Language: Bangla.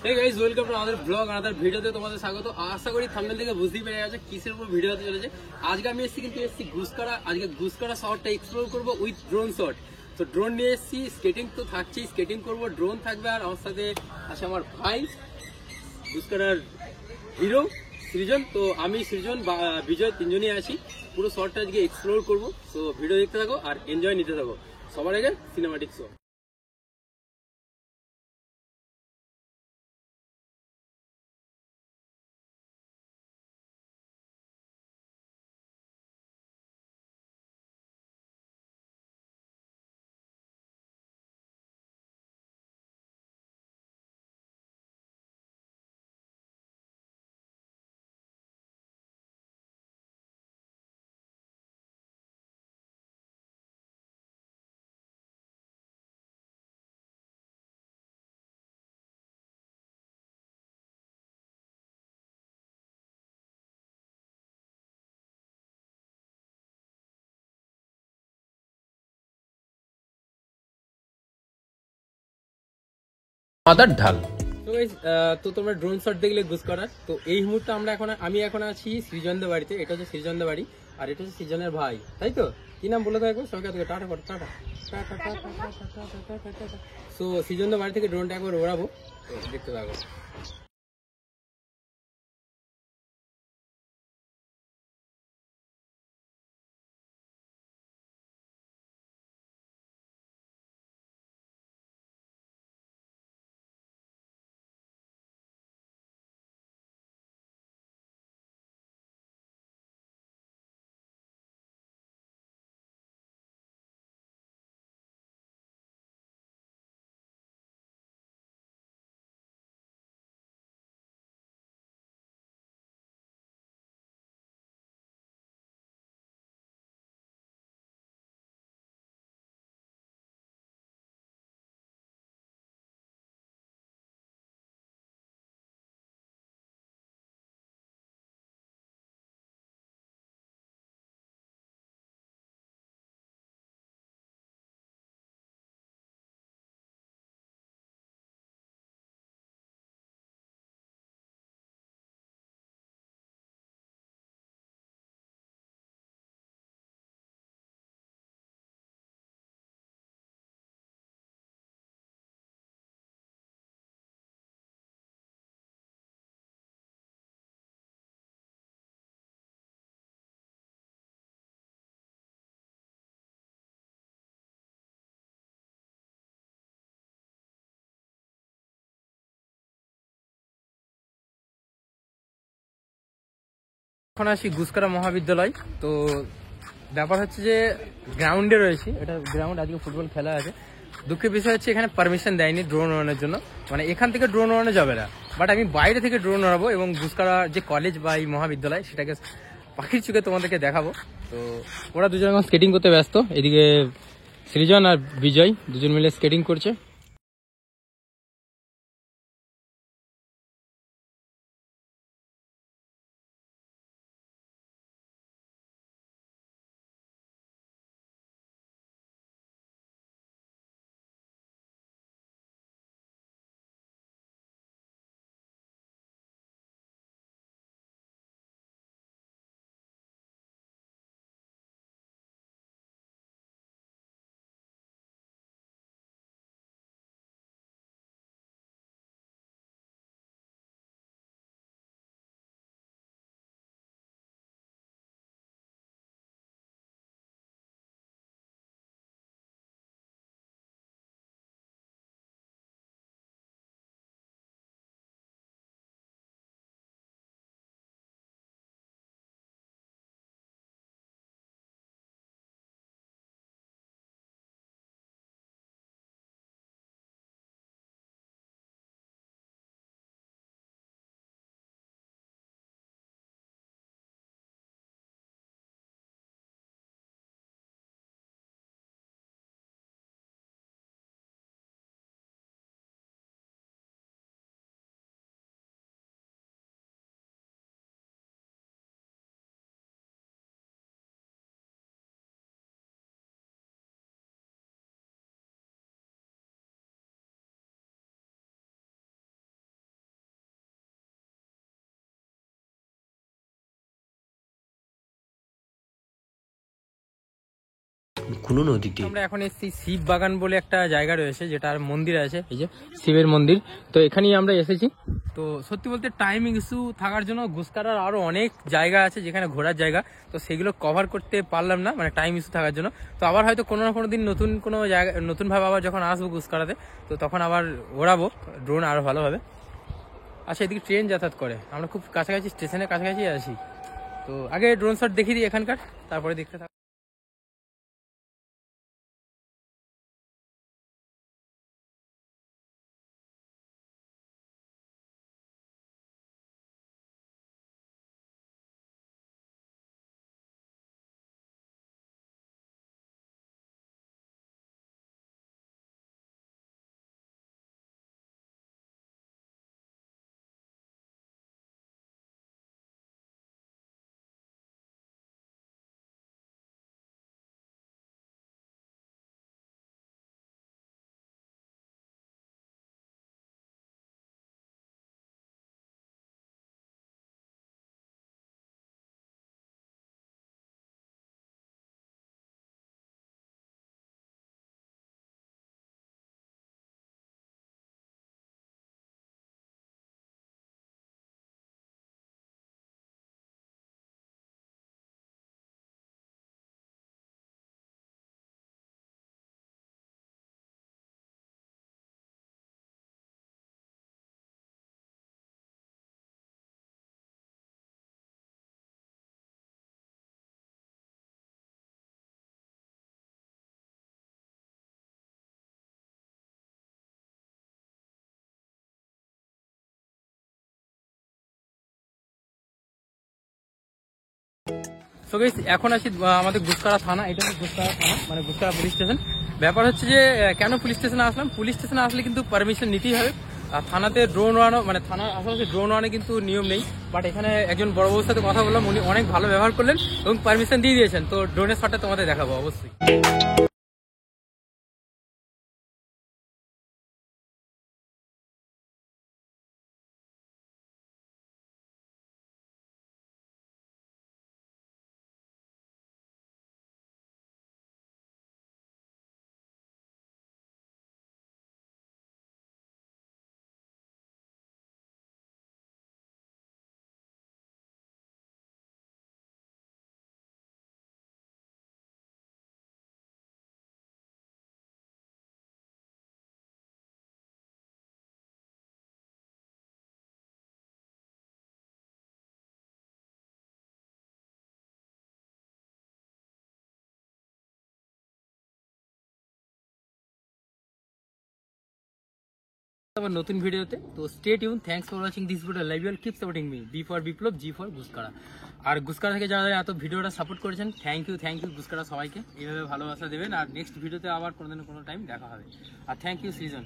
Hey guys, welcome to another vlog, another video তে তোমাদের স্বাগত। আশা করি থাম্বনেল থেকে বুঝতেই পেরে গেছো কিসের উপর ভিডিও হতে চলেছে। আজকে আমি এসেছি গুসকরা। আজকে গুসকরা শহরটা এক্সপ্লোর করব উইথ ড্রোন শট। তো ড্রোন নিয়ে এসেছি, স্কেটিং তো থাকছেই, স্কেটিং করব, ড্রোন থাকবে, আর আমার সাথে আছে আমার ভাই গুসকরার হিরো সৃজন। তো আমি সৃজন বিজয় তিনজনই আছি। পুরো শহরটা আজকে এক্সপ্লোর করব। তো ভিডিও দেখতে থাকো আর এনজয় নিতে থাকো। সবার আগে সিনেমাটিক শো। মাদার ঢাল। তো গাইস, তো তোমরা ড্রোন শট দেখলে গুসকরার। তো এই মুহূর্তে আমি এখন আছি সৃজনদের বাড়িতে। এটা হচ্ছে সৃজনদের বাড়ি, আর এটা হচ্ছে সৃজনের ভাই, তাই তো? কি নাম বলে থাকবো সবাইকে? টাটা কর, টাটা। সো সৃজনদের বাড়ি থেকে ড্রোনটা একবার ওড়াবো, তো দেখতে থাকো। এখন আসি গুসকরা মহাবিদ্যালয়। তো ব্যাপার হচ্ছে যে গ্রাউন্ডে রয়েছি, এটা গ্রাউন্ড, আজকে ফুটবল খেলা আছে। দুঃখের বিষয় হচ্ছে এখানে পারমিশন দেয়নি ড্রোন ওড়ানোর জন্য, মানে এখান থেকে ড্রোন ওড়ানো যাবে না, বাট আমি বাইরে থেকে ড্রোন ওড়াবো এবং গুসকরা যে কলেজ বা এই মহাবিদ্যালয় সেটাকে পাখির চোখে তোমাদেরকে দেখাবো। তো ওরা দুজন এখন স্কেটিং করতে ব্যস্ত, এদিকে সৃজন আর বিজয় দুজন মিলে স্কেটিং করছে। কোনো নদীতে। আমরা এখন এসেছি শিব বাগান বলে একটা জায়গা রয়েছে, যেটার মন্দির আছে, এই যে শিবের মন্দির। তো এখানেই আমরা এসেছি। তো সত্যি বলতে টাইমিং ইস্যু থাকার জন্য গুসকারার আরো অনেক জায়গা আছে যেখানে ঘোরার জায়গা, তো সেগুলো কভার করতে পারলাম না, মানে টাইম ইস্যু থাকার জন্য। তো আবার হয়তো কোনো না কোনো দিন নতুন কোনো জায়গা, নতুনভাবে আবার যখন আসবো গুসকারাতে, তো তখন আবার ওড়াবো ড্রোন আরো ভালোভাবে। আচ্ছা, এদিকে ট্রেন যাতায়াত করে, আমরা খুব কাছাকাছি, স্টেশনের কাছাকাছি আছি। তো আগে ড্রোন শট দেখিয়ে দিই এখানকার, তারপরে দেখতে থাকবো। সো গাইস, এখন আছি আমাদের গুসকারা থানা। এটা হচ্ছে গুসকারা থানা, মানে গুসকারা পুলিশ স্টেশন। ব্যাপার হচ্ছে যে কেন পুলিশ স্টেশনে আসলাম, পুলিশ স্টেশনে আসলে কিন্তু পারমিশন নিতেই হবে। আর থানাতে ড্রোন ওড়ানো, মানে থানার আশেপাশে ড্রোন ওড়ানো কিন্তু নিয়ম নেই। বাট এখানে একজন বড় বাবুর সাথে কথা বললাম, উনি অনেক ভালো ব্যবহার করলেন এবং পারমিশন দিয়ে দিয়েছেন। তো ড্রোনের শটটা তোমাদের দেখাবো অবশ্যই। আবার নতুন ভিডিওতে, তো stay tuned. Thanks for watching this video. Love you, keep supporting me. B for Biplab, G for Guskara. আর গুসকারা থেকে যারা এত ভিডিওটা সাপোর্ট করেছেন, থ্যাংক ইউ গুসকারা সবাইকে। এইভাবে ভালোবাসা দেবেন, আর নেক্সট ভিডিওতে আবার কোনো দিন কোনো টাইম দেখা হবে। আর থ্যাংক ইউ সৃজন।